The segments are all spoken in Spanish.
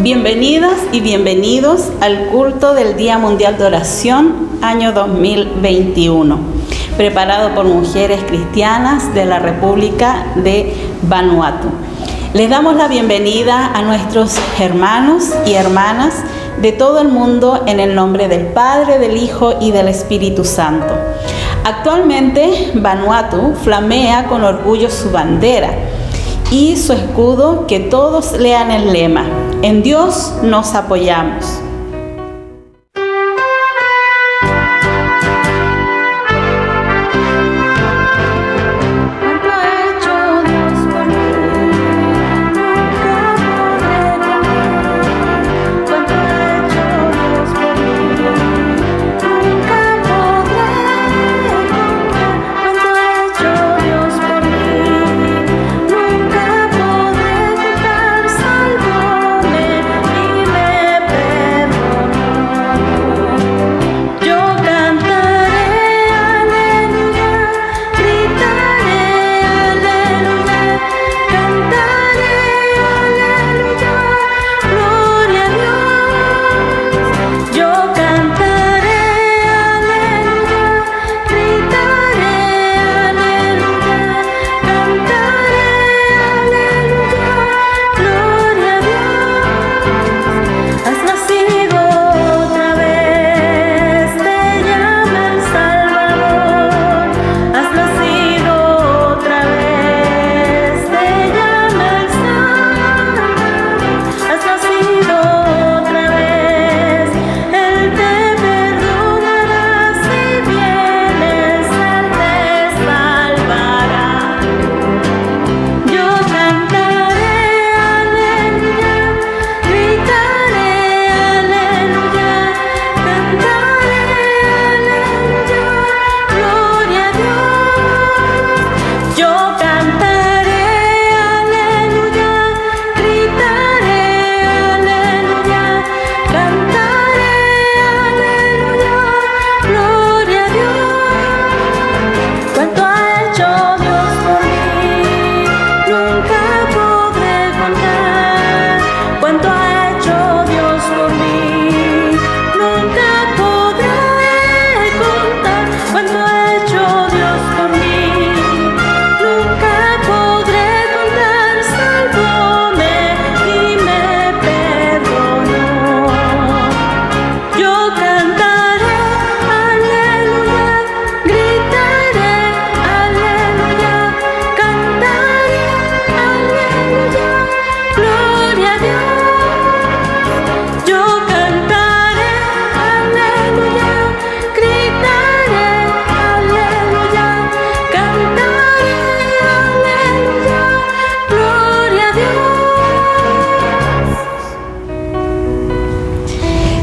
Bienvenidas y bienvenidos al culto del Día Mundial de Oración, año 2021, preparado por mujeres cristianas de la República de Vanuatu. Les damos la bienvenida a nuestros hermanos y hermanas de todo el mundo en el nombre del Padre, del Hijo y del Espíritu Santo. Actualmente, Vanuatu flamea con orgullo su bandera y su escudo, que todos lean el lema: en Dios nos apoyamos.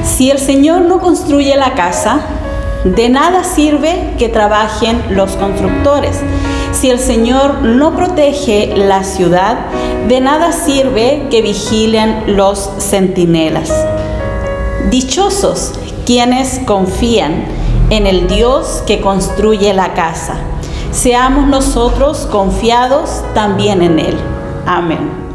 Si el Señor no construye la casa, de nada sirve que trabajen los constructores. Si el Señor no protege la ciudad, de nada sirve que vigilen los centinelas. Dichosos quienes confían en el Dios que construye la casa. Seamos nosotros confiados también en Él. Amén.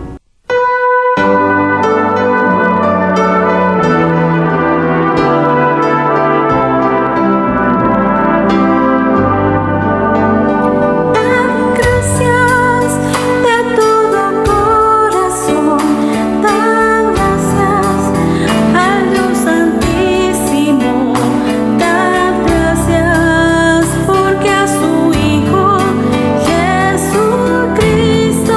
Jesucristo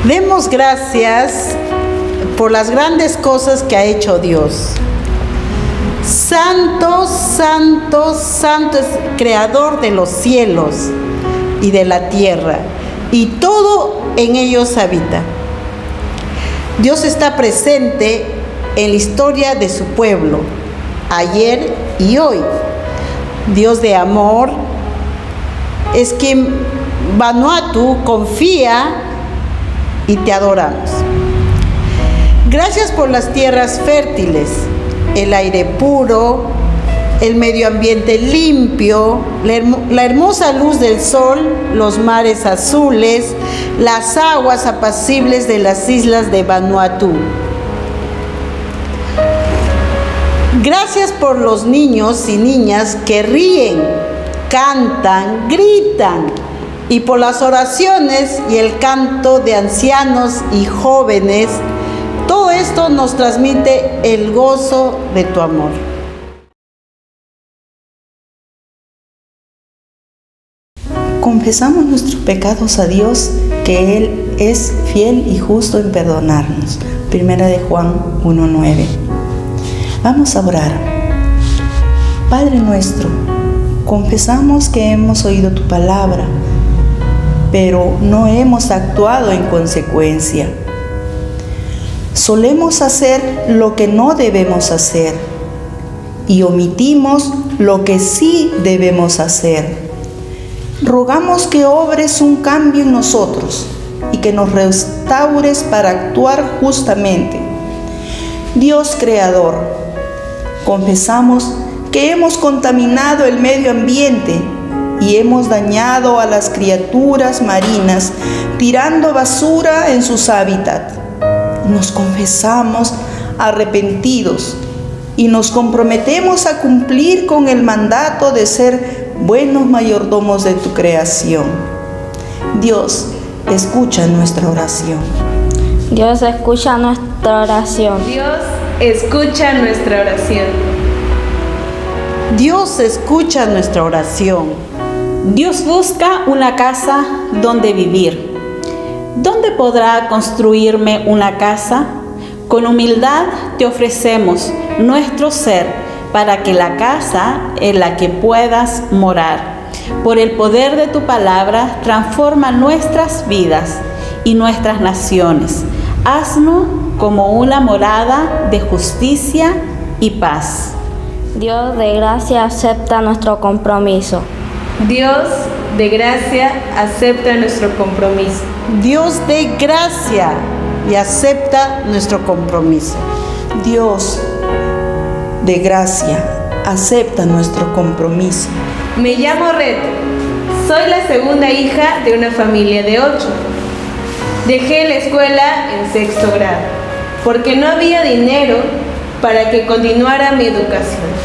Demos gracias por las grandes cosas que ha hecho Dios. Santo, santo, santo es creador de los cielos y de la tierra, y todo en ellos habita. Dios está presente en la historia de su pueblo, ayer y hoy. Dios de amor es quien Vanuatu confía y te adoramos. Gracias por las tierras fértiles, el aire puro, el medio ambiente limpio, la hermosa luz del sol, los mares azules, las aguas apacibles de las islas de Vanuatu. Gracias por los niños y niñas que ríen, cantan, gritan, y por las oraciones y el canto de ancianos y jóvenes. Todo esto nos transmite el gozo de tu amor. Confesamos nuestros pecados a Dios, que Él es fiel y justo en perdonarnos. Primera de Juan 1:9. Vamos a orar. Padre nuestro, confesamos que hemos oído tu palabra, pero no hemos actuado en consecuencia. Solemos hacer lo que no debemos hacer y omitimos lo que sí debemos hacer. Rogamos que obres un cambio en nosotros y que nos restaures para actuar justamente. Dios Creador, confesamos que hemos contaminado el medio ambiente y hemos dañado a las criaturas marinas tirando basura en sus hábitats. Nos confesamos arrepentidos y nos comprometemos a cumplir con el mandato de ser buenos mayordomos de tu creación. Dios, escucha nuestra oración. Dios, escucha nuestra oración. Dios, escucha nuestra oración. Dios escucha nuestra oración. Dios busca una casa donde vivir. ¿Dónde podrá construirme una casa? Con humildad te ofrecemos nuestro ser para que la casa en la que puedas morar. Por el poder de tu palabra, transforma nuestras vidas y nuestras naciones. Haznos como una morada de justicia y paz. Dios de gracia, acepta nuestro compromiso. Dios de gracia, acepta nuestro compromiso. Dios de gracia y acepta nuestro compromiso. Dios de gracia, acepta nuestro compromiso. Me llamo Reto. Soy la segunda hija de una familia de 8. Dejé la escuela en 6º grado porque no había dinero para que continuara mi educación.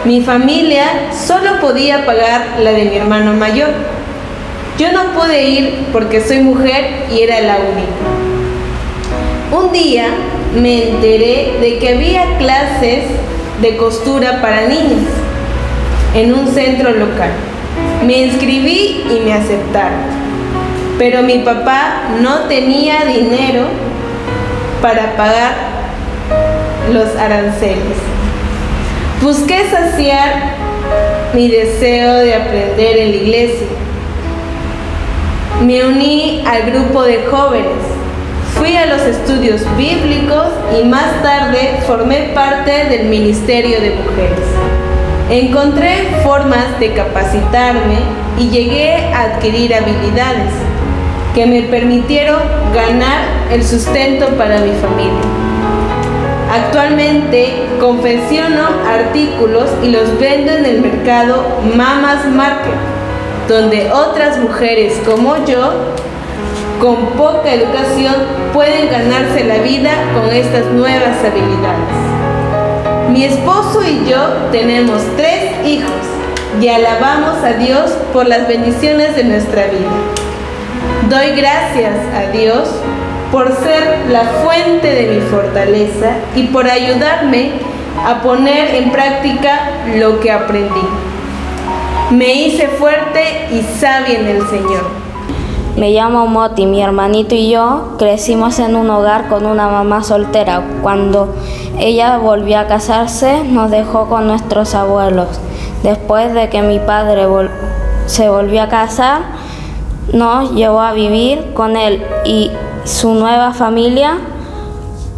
Mi familia solo podía pagar la de mi hermano mayor. Yo no pude ir porque soy mujer y era la única. Un día me enteré de que había clases de costura para niñas en un centro local. Me inscribí y me aceptaron, pero mi papá no tenía dinero para pagar los aranceles. Busqué saciar mi deseo de aprender en la iglesia. Me uní al grupo de jóvenes, fui a los estudios bíblicos y más tarde formé parte del Ministerio de Mujeres. Encontré formas de capacitarme y llegué a adquirir habilidades que me permitieron ganar el sustento para mi familia. Actualmente confecciono artículos y los vendo en el mercado Mamas Market, donde otras mujeres como yo, con poca educación, pueden ganarse la vida con estas nuevas habilidades. Mi esposo y yo tenemos 3 hijos y alabamos a Dios por las bendiciones de nuestra vida. Doy gracias a Dios por ser la fuente de mi fortaleza y por ayudarme a poner en práctica lo que aprendí. Me hice fuerte y sabia en el Señor. Me llamo Moti, mi hermanito y yo crecimos en un hogar con una mamá soltera. Cuando ella volvió a casarse, nos dejó con nuestros abuelos. Después de que mi padre se volvió a casar, nos llevó a vivir con él y su nueva familia.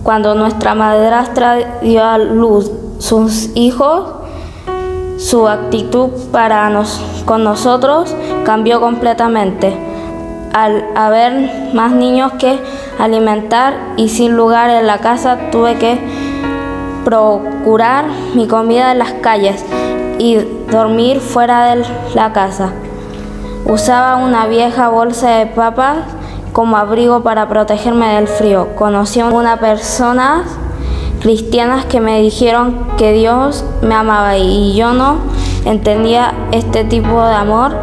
Cuando nuestra madrastra dio a luz sus hijos, su actitud con nosotros cambió completamente. Al haber más niños que alimentar y sin lugar en la casa, tuve que procurar mi comida en las calles y dormir fuera de la casa. Usaba una vieja bolsa de papas como abrigo para protegerme del frío. Conocí a una persona cristianas que me dijeron que Dios me amaba y yo no entendía este tipo de amor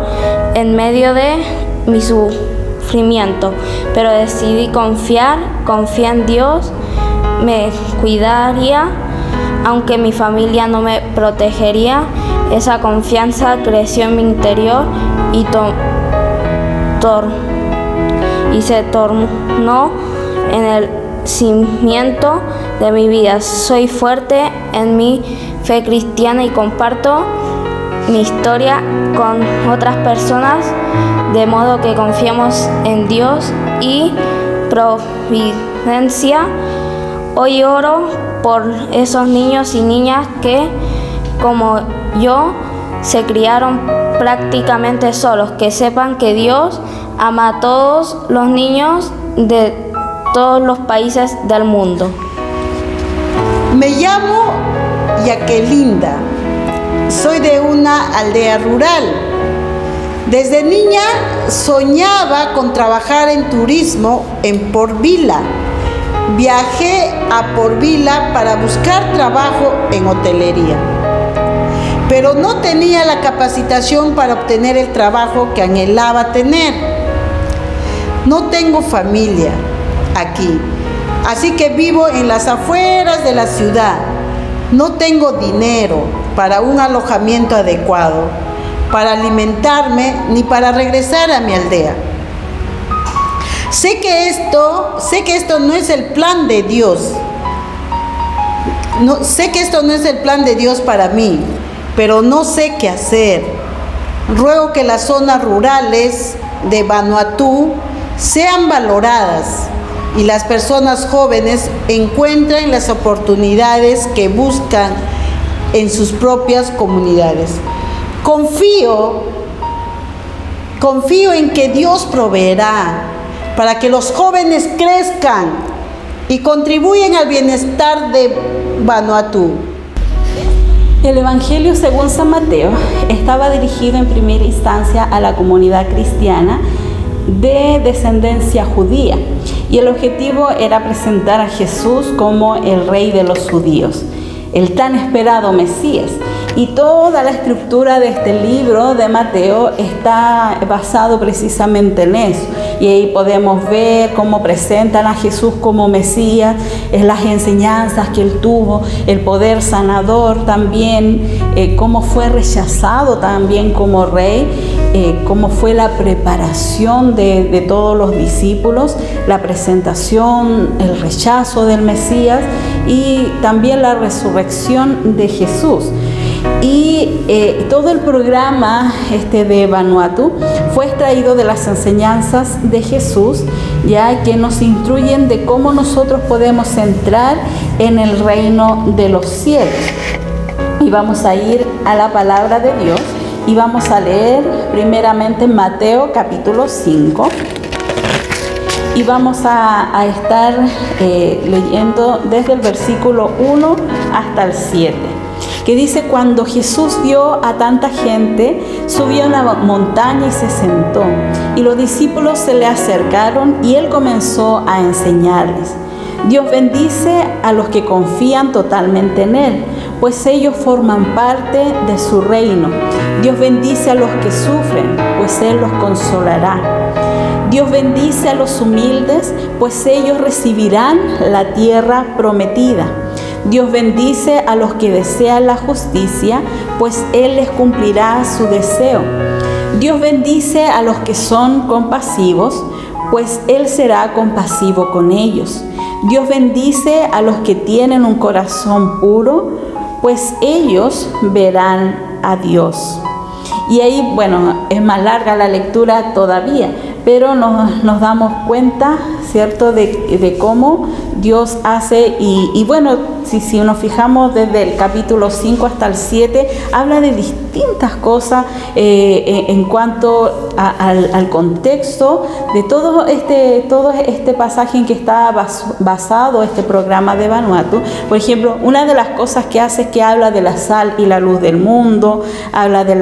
en medio de mi sufrimiento, pero decidí confié en Dios, me cuidaría, aunque mi familia no me protegería. Esa confianza creció en mi interior y se tornó en el cimiento de mi vida. Soy fuerte en mi fe cristiana y comparto mi historia con otras personas, de modo que confiemos en Dios y providencia. Hoy oro por esos niños y niñas que, como yo, se criaron prácticamente solos, que sepan que Dios ama a todos los niños de todos los países del mundo. Me llamo Yaquelinda, soy de una aldea rural. Desde niña soñaba con trabajar en turismo en Port Vila. Viajé a Port Vila para buscar trabajo en hotelería, pero no tenía la capacitación para obtener el trabajo que anhelaba tener. No tengo familia aquí, así que vivo en las afueras de la ciudad. No tengo dinero para un alojamiento adecuado, para alimentarme, ni para regresar a mi aldea. Sé que esto no es el plan de Dios. Sé que esto no es el plan de Dios para mí, pero no sé qué hacer. Ruego que las zonas rurales de Vanuatu sean valoradas y las personas jóvenes encuentren las oportunidades que buscan en sus propias comunidades. Confío en que Dios proveerá para que los jóvenes crezcan y contribuyan al bienestar de Vanuatu. El Evangelio según San Mateo estaba dirigido en primera instancia a la comunidad cristiana de descendencia judía y el objetivo era presentar a Jesús como el rey de los judíos, el tan esperado Mesías. Y toda la estructura de este libro de Mateo está basado precisamente en eso. Y ahí podemos ver cómo presentan a Jesús como Mesías, las enseñanzas que él tuvo, el poder sanador también, cómo fue rechazado también como rey, cómo fue la preparación de todos los discípulos, la presentación, el rechazo del Mesías y también la resurrección de Jesús. Y todo el programa de Vanuatu fue extraído de las enseñanzas de Jesús, ya que nos instruyen de cómo nosotros podemos entrar en el reino de los cielos. Y vamos a ir a la palabra de Dios y vamos a leer primeramente Mateo capítulo 5. Y vamos a estar leyendo desde el versículo 1 hasta el 7. Que dice: cuando Jesús vio a tanta gente, subió a la montaña y se sentó, y los discípulos se le acercaron y él comenzó a enseñarles. Dios bendice a los que confían totalmente en él, pues ellos forman parte de su reino. Dios bendice a los que sufren, pues él los consolará. Dios bendice a los humildes, pues ellos recibirán la tierra prometida. Dios bendice a los que desean la justicia, pues él les cumplirá su deseo. Dios bendice a los que son compasivos, pues Él será compasivo con ellos. Dios bendice a los que tienen un corazón puro, pues ellos verán a Dios. Y ahí, bueno, es más larga la lectura todavía, pero nos damos cuenta, ¿cierto?, de cómo Dios hace, y bueno, si nos fijamos desde el capítulo 5 hasta el 7, habla de distintas cosas en cuanto al contexto de todo este pasaje en que está basado este programa de Vanuatu. Por ejemplo, una de las cosas que hace es que habla de la sal y la luz del mundo, habla de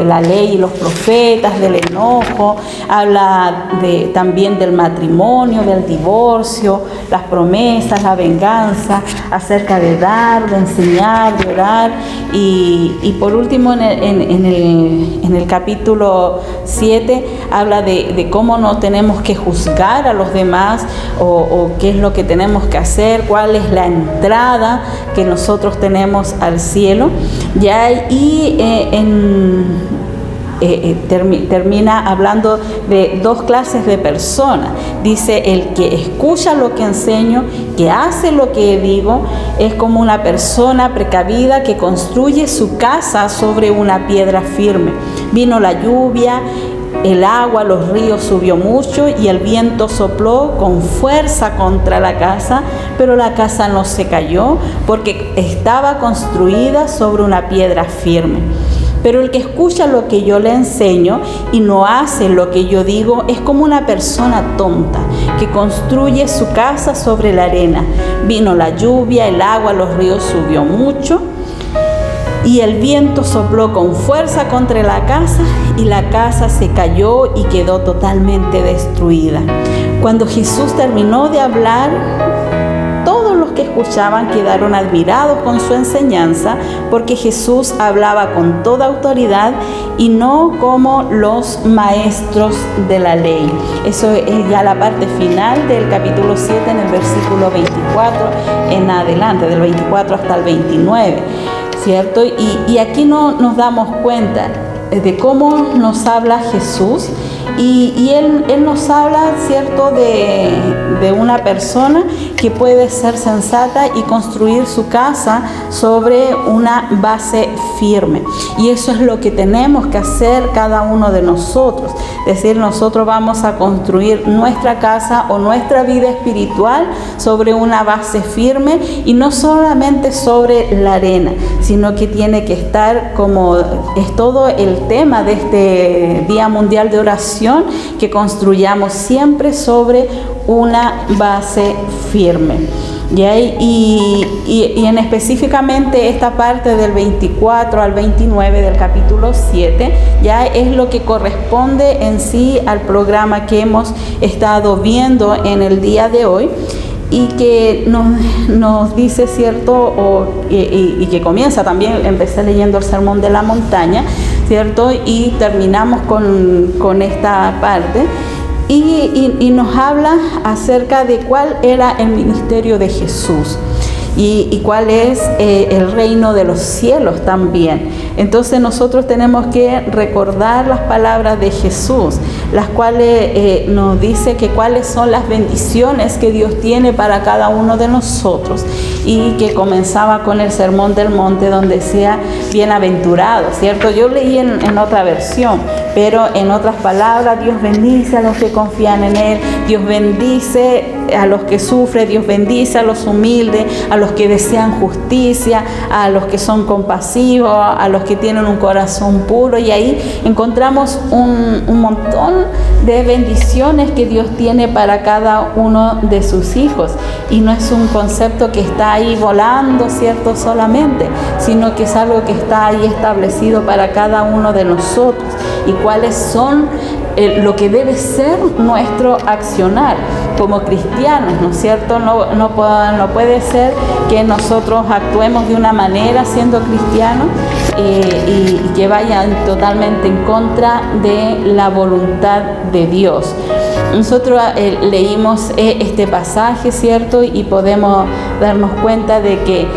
la ley y los profetas, del enojo, habla también del matrimonio, del divorcio, las promesas, la venganza, acerca de dar, de enseñar, de orar, y por último en el capítulo 7 habla de cómo no tenemos que juzgar a los demás o qué es lo que tenemos que hacer, cuál es la entrada que nosotros tenemos al cielo. Termina hablando de dos clases de personas. Dice: el que escucha lo que enseño, que hace lo que digo, es como una persona precavida que construye su casa sobre una piedra firme. Vino la lluvia, el agua, los ríos subió mucho y el viento sopló con fuerza contra la casa, pero la casa no se cayó porque estaba construida sobre una piedra firme. Pero el que escucha lo que yo le enseño y no hace lo que yo digo es como una persona tonta que construye su casa sobre la arena. Vino la lluvia, el agua, los ríos subió mucho y el viento sopló con fuerza contra la casa y la casa se cayó y quedó totalmente destruida. Cuando Jesús terminó de hablar, todos los que escuchaban quedaron admirados con su enseñanza, porque Jesús hablaba con toda autoridad y no como los maestros de la ley. Eso es ya la parte final del capítulo 7, en el versículo 24 en adelante, del 24 hasta el 29, ¿cierto? Y aquí nos damos cuenta de cómo nos habla Jesús. Y él nos habla, ¿cierto?, de una persona que puede ser sensata y construir su casa sobre una base firme. Y eso es lo que tenemos que hacer cada uno de nosotros. Es decir, nosotros vamos a construir nuestra casa o nuestra vida espiritual sobre una base firme, y no solamente sobre la arena, sino que tiene que estar, como es todo el tema de este Día Mundial de Oración, que construyamos siempre sobre una base firme. Y en específicamente esta parte del 24 al 29 del capítulo 7 ya es lo que corresponde en sí al programa que hemos estado viendo en el día de hoy, y que nos dice, ¿cierto? Y que comienza también, empecé leyendo el Sermón de la Montaña, ¿cierto? Y terminamos con esta parte. Y nos habla acerca de cuál era el ministerio de Jesús y cuál es el reino de los cielos también. Entonces nosotros tenemos que recordar las palabras de Jesús, las cuales nos dice que cuáles son las bendiciones que Dios tiene para cada uno de nosotros, y que comenzaba con el Sermón del Monte, donde decía bienaventurado, ¿cierto? Yo leí en otra versión, pero en otras palabras: Dios bendice a los que confían en Él, Dios bendice a los que sufren, Dios bendice a los humildes, a los que desean justicia, a los que son compasivos, a los que tienen un corazón puro. Y ahí encontramos un montón de bendiciones que Dios tiene para cada uno de sus hijos. Y no es un concepto que está ahí volando, ¿cierto?, solamente, sino que es algo que está ahí establecido para cada uno de nosotros. Y cuáles son lo que debe ser nuestro accionar como cristianos, ¿no es cierto? No puede ser que nosotros actuemos de una manera siendo cristianos y que vayan totalmente en contra de la voluntad de Dios. Nosotros leímos este pasaje, ¿cierto? Y podemos darnos cuenta de que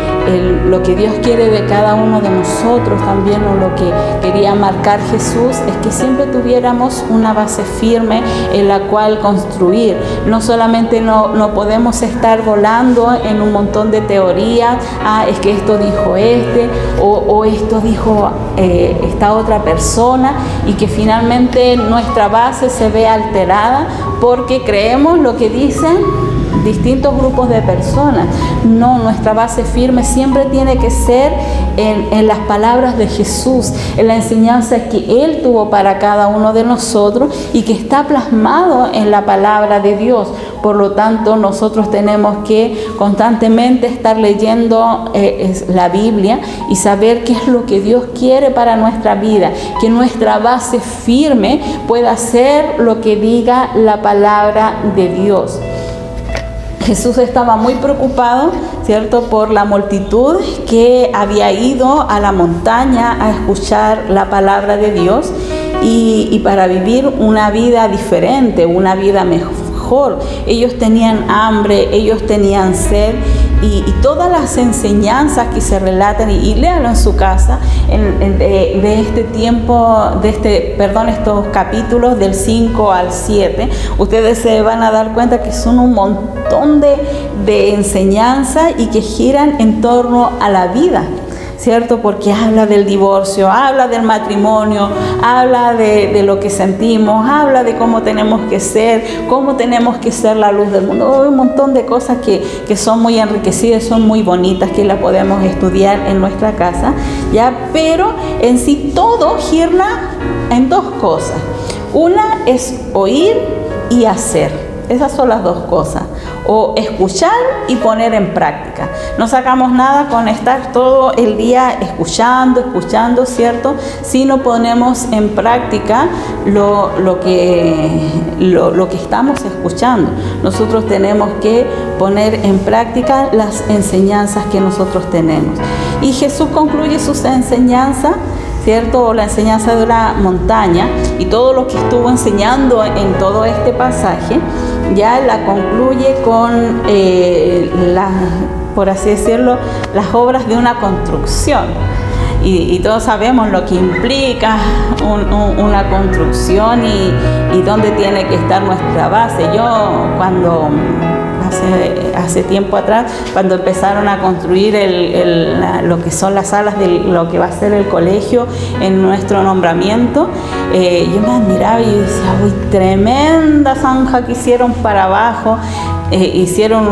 lo que Dios quiere de cada uno de nosotros también, o lo que quería marcar Jesús, es que siempre tuviéramos una base firme en la cual construir. No solamente no podemos estar volando en un montón de teorías, es que esto dijo o esto dijo esta otra persona, y que finalmente nuestra base se ve alterada porque creemos lo que dicen distintos grupos de personas. No, nuestra base firme siempre tiene que ser en las palabras de Jesús, en la enseñanza que Él tuvo para cada uno de nosotros y que está plasmado en la palabra de Dios. Por lo tanto, nosotros tenemos que constantemente estar leyendo la Biblia y saber qué es lo que Dios quiere para nuestra vida, que nuestra base firme pueda ser lo que diga la palabra de Dios. Jesús estaba muy preocupado, ¿cierto?, por la multitud que había ido a la montaña a escuchar la palabra de Dios y para vivir una vida diferente, una vida mejor. Ellos tenían hambre, ellos tenían sed, y todas las enseñanzas que se relatan, y léanlo en su casa, de este tiempo, estos capítulos del 5 al 7, ustedes se van a dar cuenta que son un montón de enseñanzas y que giran en torno a la vida, ¿cierto? Porque habla del divorcio, habla del matrimonio, habla de lo que sentimos, habla de cómo tenemos que ser la luz del mundo. Hay un montón de cosas que son muy enriquecidas, son muy bonitas, que las podemos estudiar en nuestra casa, ¿ya? Pero en sí todo gira en dos cosas. Una es oír y hacer. Esas son las dos cosas, o escuchar y poner en práctica. No sacamos nada con estar todo el día escuchando, ¿cierto? Si no ponemos en práctica lo que estamos escuchando. Nosotros tenemos que poner en práctica las enseñanzas que nosotros tenemos. Y Jesús concluye sus enseñanzas, ¿cierto? La enseñanza de la montaña y todo lo que estuvo enseñando en todo este pasaje, ya la concluye con, por así decirlo, las obras de una construcción. Y todos sabemos lo que implica una construcción y dónde tiene que estar nuestra base. Yo cuando hace tiempo atrás, cuando empezaron a construir lo que son las salas de lo que va a ser el colegio en nuestro nombramiento, yo me admiraba y decía, uy, tremenda zanja que hicieron para abajo. Hicieron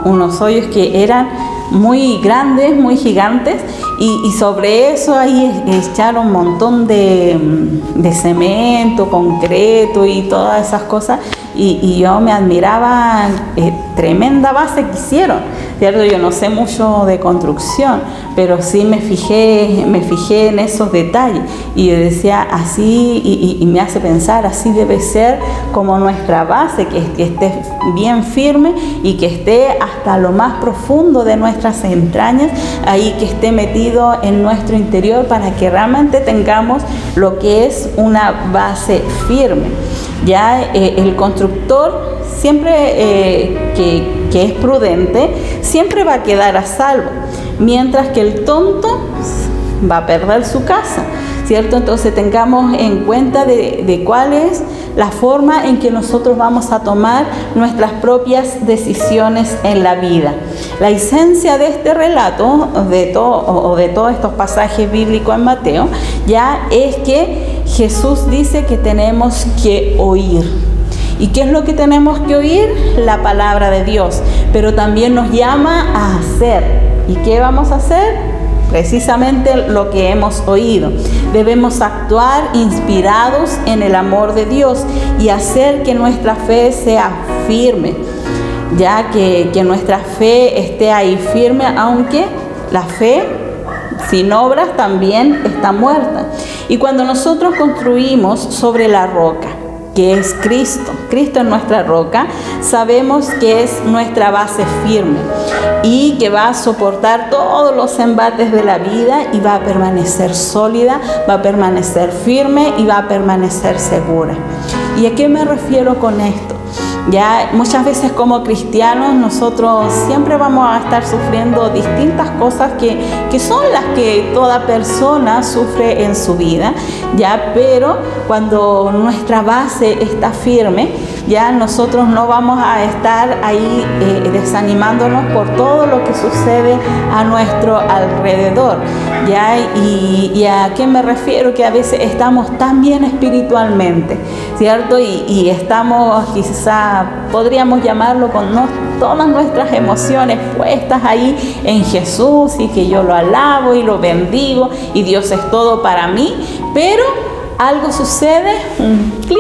unos hoyos que eran muy grandes, muy gigantes, y sobre eso ahí echaron un montón de cemento, concreto y todas esas cosas, y yo me admiraba, tremenda base que hicieron, ¿cierto? Yo no sé mucho de construcción, pero sí me fijé en esos detalles, y yo decía, así, y me hace pensar, así debe ser como nuestra base, que esté bien firme y que esté hasta lo más profundo de nuestras entrañas, ahí que esté metido en nuestro interior, para que realmente tengamos lo que es una base firme. Ya el constructor siempre que es prudente, siempre va a quedar a salvo, mientras que el tonto va a perder su casa, ¿cierto? Entonces tengamos en cuenta de cuál es la forma en que nosotros vamos a tomar nuestras propias decisiones en la vida. La esencia de este relato, de todos estos pasajes bíblicos en Mateo, ya es que Jesús dice que tenemos que oír. ¿Y qué es lo que tenemos que oír? La palabra de Dios. Pero también nos llama a hacer. ¿Y qué vamos a hacer? Precisamente lo que hemos oído. Debemos actuar inspirados en el amor de Dios y hacer que nuestra fe sea firme, ya que nuestra fe esté ahí firme, aunque la fe sin obras también está muerta. Y cuando nosotros construimos sobre la roca, que es Cristo. Cristo es nuestra roca. Sabemos que es nuestra base firme y que va a soportar todos los embates de la vida y va a permanecer sólida, va a permanecer firme y va a permanecer segura. ¿Y a qué me refiero con esto? Ya muchas veces como cristianos nosotros siempre vamos a estar sufriendo distintas cosas que son las que toda persona sufre en su vida, ya, pero cuando nuestra base está firme, ya nosotros no vamos a estar ahí desanimándonos por todo lo que sucede a nuestro alrededor, ya. ¿Y a qué me refiero? Que a veces estamos tan bien espiritualmente, ¿cierto? Y estamos, quizá podríamos llamarlo, con todas nuestras emociones puestas ahí en Jesús, y que yo lo alabo y lo bendigo y Dios es todo para mí, pero algo sucede, un clic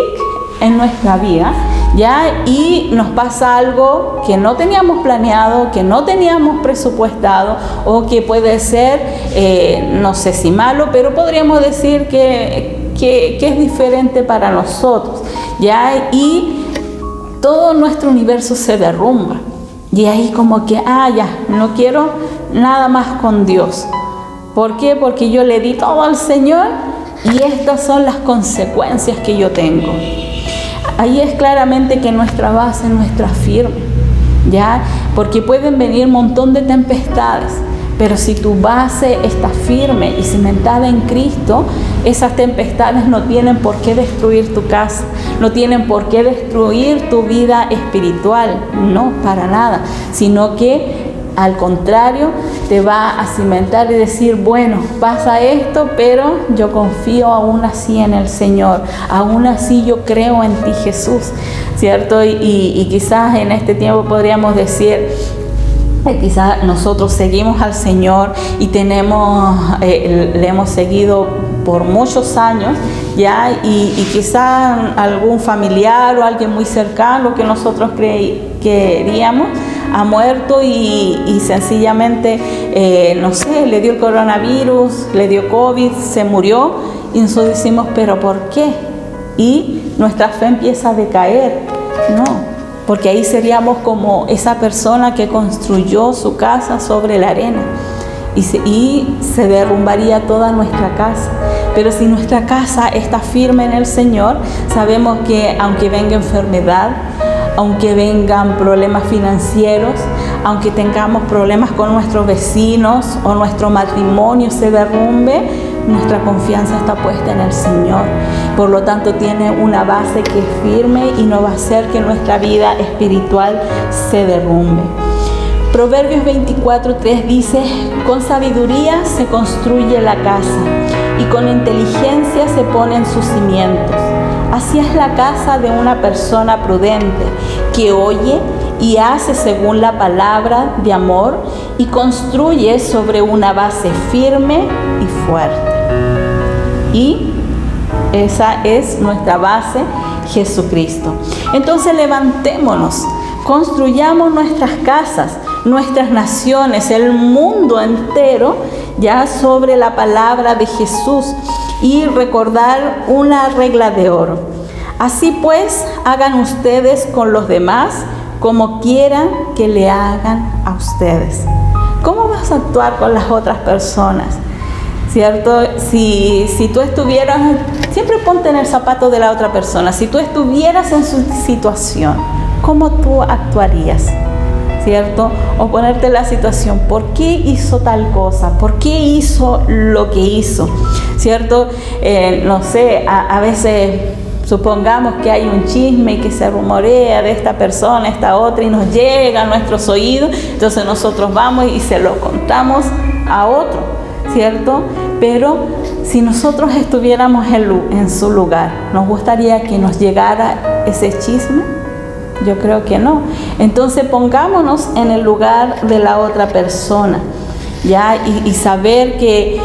en nuestra vida, ya, y nos pasa algo que no teníamos planeado, que no teníamos presupuestado, o que puede ser, no sé si malo, pero podríamos decir que es diferente para nosotros, ya, y todo nuestro universo se derrumba. Y ahí como que, ya, no quiero nada más con Dios. ¿Por qué? Porque yo le di todo al Señor y estas son las consecuencias que yo tengo. Ahí es claramente que nuestra base no está firme, ¿ya? Porque pueden venir un montón de tempestades, pero si tu base está firme y cimentada en Cristo, esas tempestades no tienen por qué destruir tu casa, no tienen por qué destruir tu vida espiritual, no, para nada, sino que al contrario, te va a cimentar y decir, bueno, pasa esto, pero yo confío aún así en el Señor, aún así yo creo en ti, Jesús, ¿cierto? Y quizás en este tiempo podríamos decir, quizás nosotros seguimos al Señor y le hemos seguido por muchos años, ya, y quizás algún familiar o alguien muy cercano que nosotros queríamos ha muerto y sencillamente, no sé, le dio el coronavirus, le dio COVID, se murió, y nosotros decimos, ¿pero por qué? Y nuestra fe empieza a decaer, no, porque ahí seríamos como esa persona que construyó su casa sobre la arena y se derrumbaría toda nuestra casa. Pero si nuestra casa está firme en el Señor, sabemos que aunque venga enfermedad, aunque vengan problemas financieros, aunque tengamos problemas con nuestros vecinos o nuestro matrimonio se derrumbe, nuestra confianza está puesta en el Señor. Por lo tanto, tiene una base que es firme y no va a hacer que nuestra vida espiritual se derrumbe. Proverbios 24:3 dice, con sabiduría se construye la casa y con inteligencia se ponen sus cimientos. Así es la casa de una persona prudente, que oye y hace según la palabra de amor y construye sobre una base firme y fuerte. Y esa es nuestra base, Jesucristo. Entonces levantémonos, construyamos nuestras casas, nuestras naciones, el mundo entero, ya sobre la palabra de Jesús, y recordar una regla de oro. Así pues, hagan ustedes con los demás como quieran que le hagan a ustedes. ¿Cómo vas a actuar con las otras personas? ¿Cierto? Si tú estuvieras, siempre ponte en el zapato de la otra persona. Si tú estuvieras en su situación, ¿cómo tú actuarías? ¿Cierto? O ponerte en la situación, ¿por qué hizo tal cosa? ¿Por qué hizo lo que hizo? ¿Cierto? No sé, a veces supongamos que hay un chisme que se rumorea de esta persona, esta otra, y nos llega a nuestros oídos, entonces nosotros vamos y se lo contamos a otro, ¿cierto? Pero si nosotros estuviéramos en su lugar, ¿nos gustaría que nos llegara ese chisme? Yo creo que no. Entonces pongámonos en el lugar de la otra persona, ¿ya? Y saber que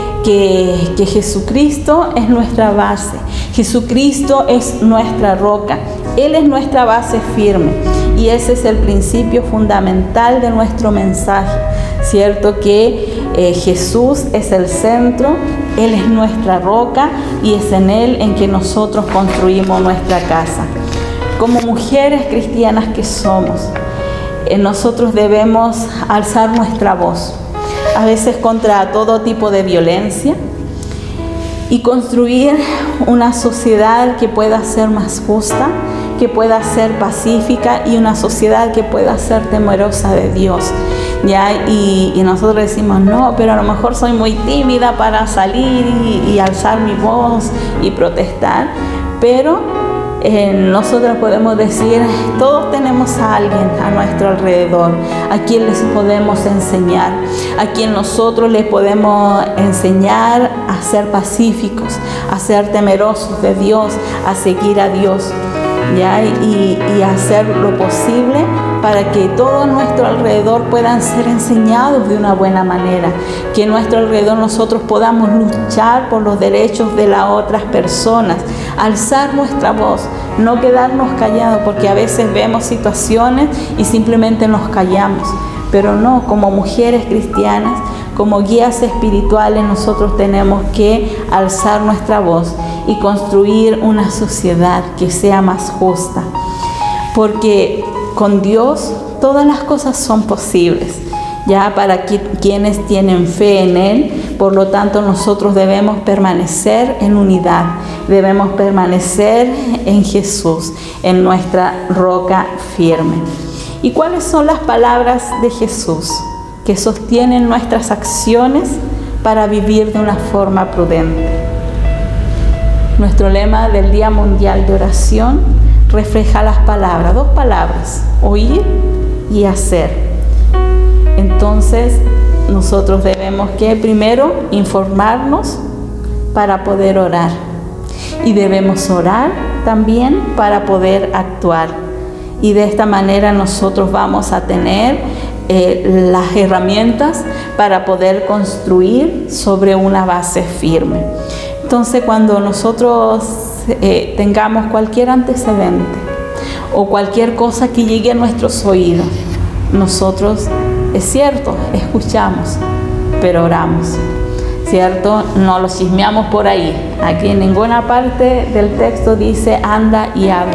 Jesucristo es nuestra base, Jesucristo es nuestra roca, Él es nuestra base firme, y ese es el principio fundamental de nuestro mensaje, ¿cierto? Que Jesús es el centro Él es nuestra roca y es en Él en que nosotros construimos nuestra casa. Como mujeres cristianas que somos, nosotros debemos alzar nuestra voz, a veces contra todo tipo de violencia, y construir una sociedad que pueda ser más justa, que pueda ser pacífica y una sociedad que pueda ser temerosa de Dios. ¿Ya? Y nosotros decimos, no, pero a lo mejor soy muy tímida para salir y alzar mi voz y protestar, pero nosotros podemos decir, todos tenemos a alguien a nuestro alrededor, a quien les podemos enseñar, a quien nosotros les podemos enseñar a ser pacíficos, a ser temerosos de Dios, a seguir a Dios, ¿ya? Y hacer lo posible para que todo a nuestro alrededor puedan ser enseñados de una buena manera, que a nuestro alrededor nosotros podamos luchar por los derechos de las otras personas, alzar nuestra voz, no quedarnos callados, porque a veces vemos situaciones y simplemente nos callamos, pero no, como mujeres cristianas, como guías espirituales, nosotros tenemos que alzar nuestra voz y construir una sociedad que sea más justa, porque con Dios todas las cosas son posibles, ya para quienes tienen fe en Él. Por lo tanto, nosotros debemos permanecer en unidad, debemos permanecer en Jesús, en nuestra roca firme. ¿Y cuáles son las palabras de Jesús que sostienen nuestras acciones para vivir de una forma prudente? Nuestro lema del Día Mundial de Oración refleja las palabras, dos palabras, oír y hacer. Entonces, nosotros debemos que primero informarnos para poder orar, y debemos orar también para poder actuar, y de esta manera nosotros vamos a tener las herramientas para poder construir sobre una base firme. Entonces, cuando nosotros tengamos cualquier antecedente o cualquier cosa que llegue a nuestros oídos, nosotros, es cierto, escuchamos, pero oramos, ¿cierto? No lo chismeamos por ahí. Aquí en ninguna parte del texto dice anda y habla,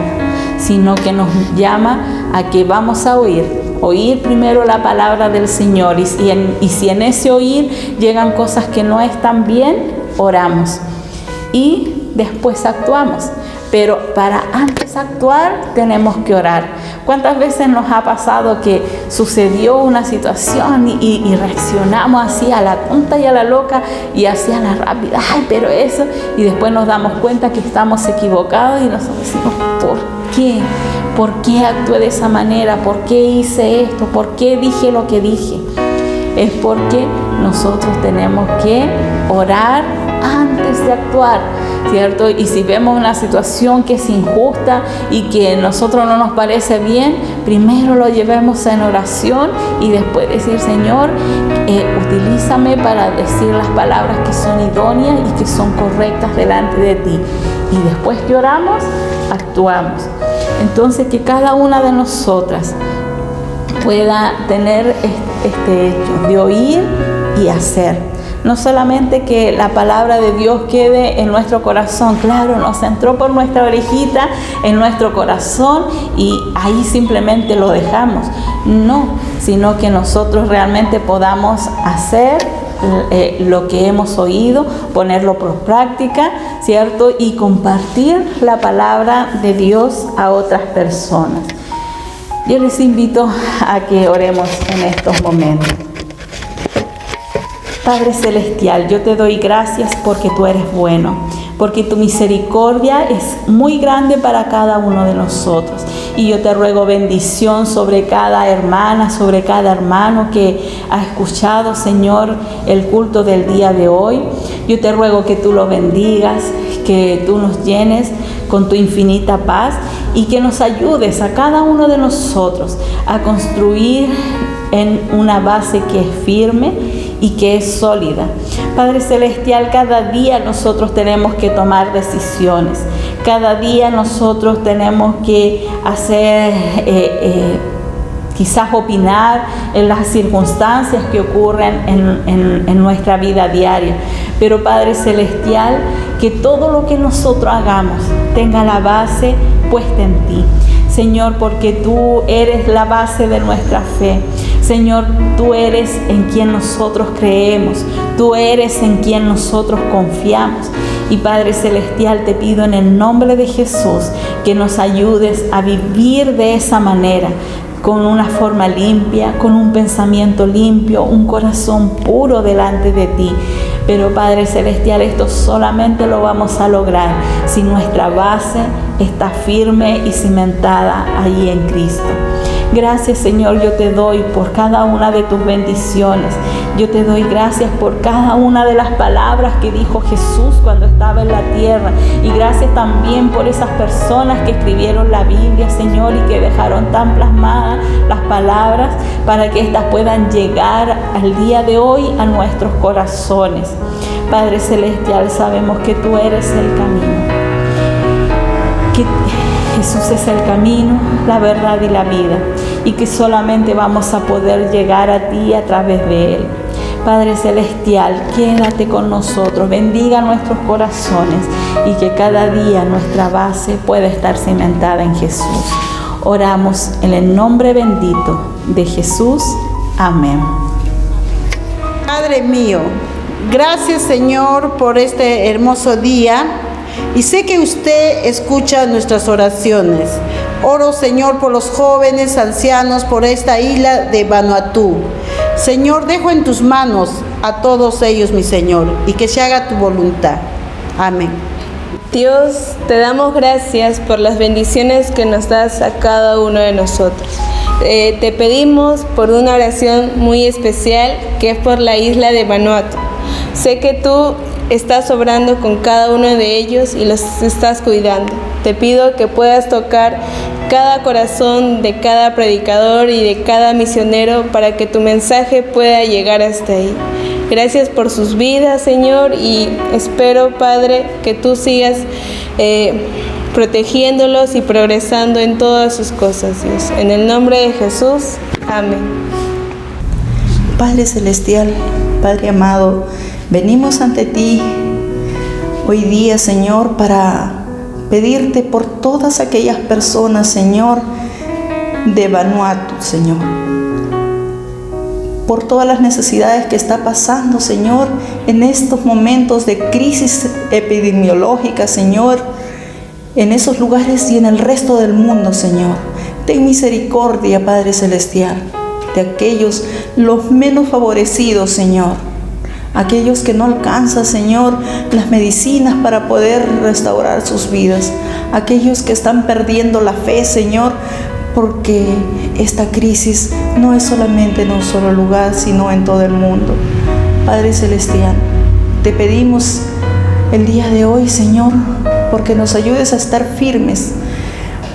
sino que nos llama a que vamos a oír primero la palabra del Señor, y si en ese oír llegan cosas que no están bien, oramos y después actuamos. Pero para antes actuar tenemos que orar. ¿Cuántas veces nos ha pasado que sucedió una situación y reaccionamos así a la tonta y a la loca y así a la rápida? Ay, pero eso, y después nos damos cuenta que estamos equivocados y nosotros decimos, ¿por qué? ¿Por qué actué de esa manera? ¿Por qué hice esto? ¿Por qué dije lo que dije? Es porque nosotros tenemos que orar antes de actuar, ¿cierto? Y si vemos una situación que es injusta y que a nosotros no nos parece bien, primero lo llevemos en oración y después decir, Señor, utilízame para decir las palabras que son idóneas y que son correctas delante de ti. Y después que oramos, actuamos. Entonces, que cada una de nosotras pueda tener este hecho de oír y hacer. No solamente que la palabra de Dios quede en nuestro corazón, claro, nos entró por nuestra orejita en nuestro corazón y ahí simplemente lo dejamos. No, sino que nosotros realmente podamos hacer lo que hemos oído, ponerlo por práctica, ¿cierto? Y compartir la palabra de Dios a otras personas. Yo les invito a que oremos en estos momentos. Padre Celestial, yo te doy gracias porque tú eres bueno, porque tu misericordia es muy grande para cada uno de nosotros. Y yo te ruego bendición sobre cada hermana, sobre cada hermano que ha escuchado, Señor, el culto del día de hoy. Yo te ruego que tú lo bendigas, que tú nos llenes con tu infinita paz y que nos ayudes a cada uno de nosotros a construir en una base que es firme y que es sólida. Padre Celestial, cada día nosotros tenemos que tomar decisiones. Cada día nosotros tenemos que hacer, quizás opinar en las circunstancias que ocurren en nuestra vida diaria. Pero Padre Celestial, que todo lo que nosotros hagamos tenga la base puesta en ti. Señor, porque tú eres la base de nuestra fe. Señor, tú eres en quien nosotros creemos, tú eres en quien nosotros confiamos. Y Padre Celestial, te pido en el nombre de Jesús que nos ayudes a vivir de esa manera, con una forma limpia, con un pensamiento limpio, un corazón puro delante de ti. Pero Padre Celestial, esto solamente lo vamos a lograr si nuestra base está firme y cimentada allí en Cristo. Gracias, Señor, yo te doy por cada una de tus bendiciones. Yo te doy gracias por cada una de las palabras que dijo Jesús cuando estaba en la tierra. Y gracias también por esas personas que escribieron la Biblia, Señor, y que dejaron tan plasmadas las palabras para que éstas puedan llegar al día de hoy a nuestros corazones. Padre Celestial, sabemos que tú eres el camino, que Jesús es el camino, la verdad y la vida, y que solamente vamos a poder llegar a ti a través de Él. Padre Celestial, quédate con nosotros, bendiga nuestros corazones y que cada día nuestra base pueda estar cimentada en Jesús. Oramos en el nombre bendito de Jesús. Amén. Padre mío, gracias, Señor, por este hermoso día. Y sé que usted escucha nuestras oraciones. Oro, Señor, por los jóvenes, ancianos, por esta isla de Vanuatu. Señor, dejo en tus manos a todos ellos, mi Señor, y que se haga tu voluntad. Amén. Dios, te damos gracias por las bendiciones que nos das a cada uno de nosotros. Te pedimos por una oración muy especial, que es por la isla de Vanuatu. Sé que tú estás obrando con cada uno de ellos y los estás cuidando. Te pido que puedas tocar cada corazón de cada predicador y de cada misionero para que tu mensaje pueda llegar hasta ahí. Gracias por sus vidas, Señor, y espero, Padre, que tú sigas protegiéndolos y progresando en todas sus cosas, Dios. En el nombre de Jesús, amén. Padre Celestial, Padre amado, venimos ante ti hoy día, Señor, para pedirte por todas aquellas personas, Señor, de Vanuatu, Señor. Por todas las necesidades que está pasando, Señor, en estos momentos de crisis epidemiológica, Señor, en esos lugares y en el resto del mundo, Señor. Ten misericordia, Padre Celestial, de aquellos, los menos favorecidos, Señor. Aquellos que no alcanzan, Señor, las medicinas para poder restaurar sus vidas. Aquellos que están perdiendo la fe, Señor, porque esta crisis no es solamente en un solo lugar, sino en todo el mundo. Padre Celestial, te pedimos el día de hoy, Señor, porque nos ayudes a estar firmes,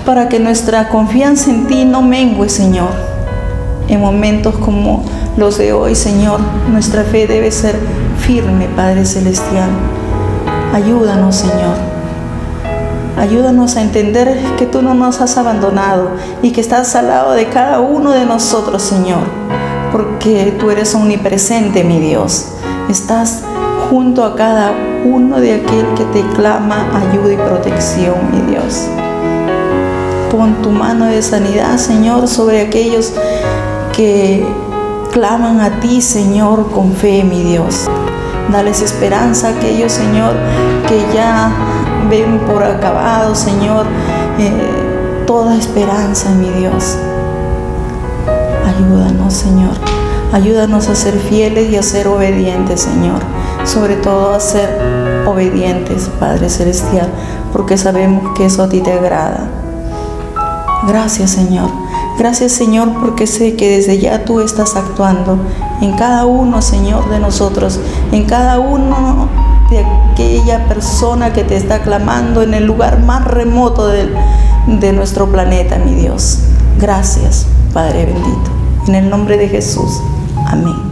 para que nuestra confianza en ti no mengue, Señor. En momentos como los de hoy, Señor, nuestra fe debe ser firme, Padre Celestial. Ayúdanos, Señor. Ayúdanos a entender que tú no nos has abandonado y que estás al lado de cada uno de nosotros, Señor, porque tú eres omnipresente, mi Dios. Estás junto a cada uno de aquel que te clama ayuda y protección, mi Dios. Pon tu mano de sanidad, Señor, sobre aquellos que claman a ti, Señor, con fe, mi Dios. Dales esperanza a aquellos, Señor, que ya ven por acabado, Señor, toda esperanza, mi Dios. Ayúdanos, Señor. Ayúdanos a ser fieles y a ser obedientes, Señor. Sobre todo a ser obedientes, Padre Celestial, porque sabemos que eso a ti te agrada. Gracias, Señor. Gracias, Señor, porque sé que desde ya tú estás actuando en cada uno, Señor, de nosotros, en cada uno de aquella persona que te está clamando en el lugar más remoto de nuestro planeta, mi Dios. Gracias, Padre bendito. En el nombre de Jesús. Amén.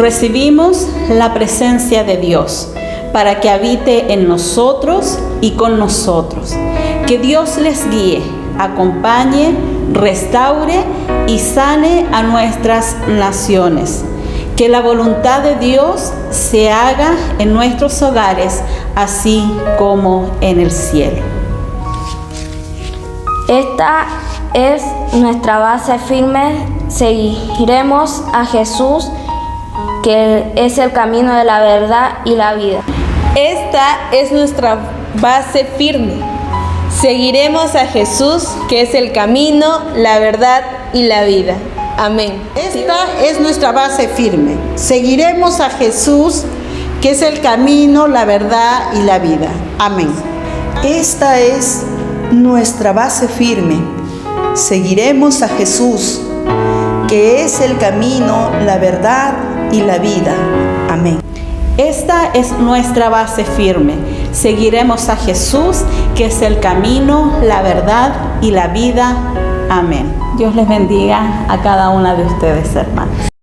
recibimos la presencia de Dios para que habite en nosotros y con nosotros. Que Dios les guíe, acompañe, restaure y sane a nuestras naciones. Que la voluntad de Dios se haga en nuestros hogares, así como en el cielo. Esta es nuestra base firme. Seguiremos a Jesús, que es el camino de la verdad y la vida. Esta es nuestra base firme. Seguiremos a Jesús, que es el camino, la verdad y la vida. Amén. Esta es nuestra base firme. Seguiremos a Jesús, que es el camino, la verdad y la vida. Amén. Esta es nuestra base firme. Seguiremos a Jesús, que es el camino, la verdad y la vida. Amén. Esta es nuestra base firme. Seguiremos a Jesús, que es el camino, la verdad y la vida. Amén. Dios les bendiga a cada una de ustedes, hermanos.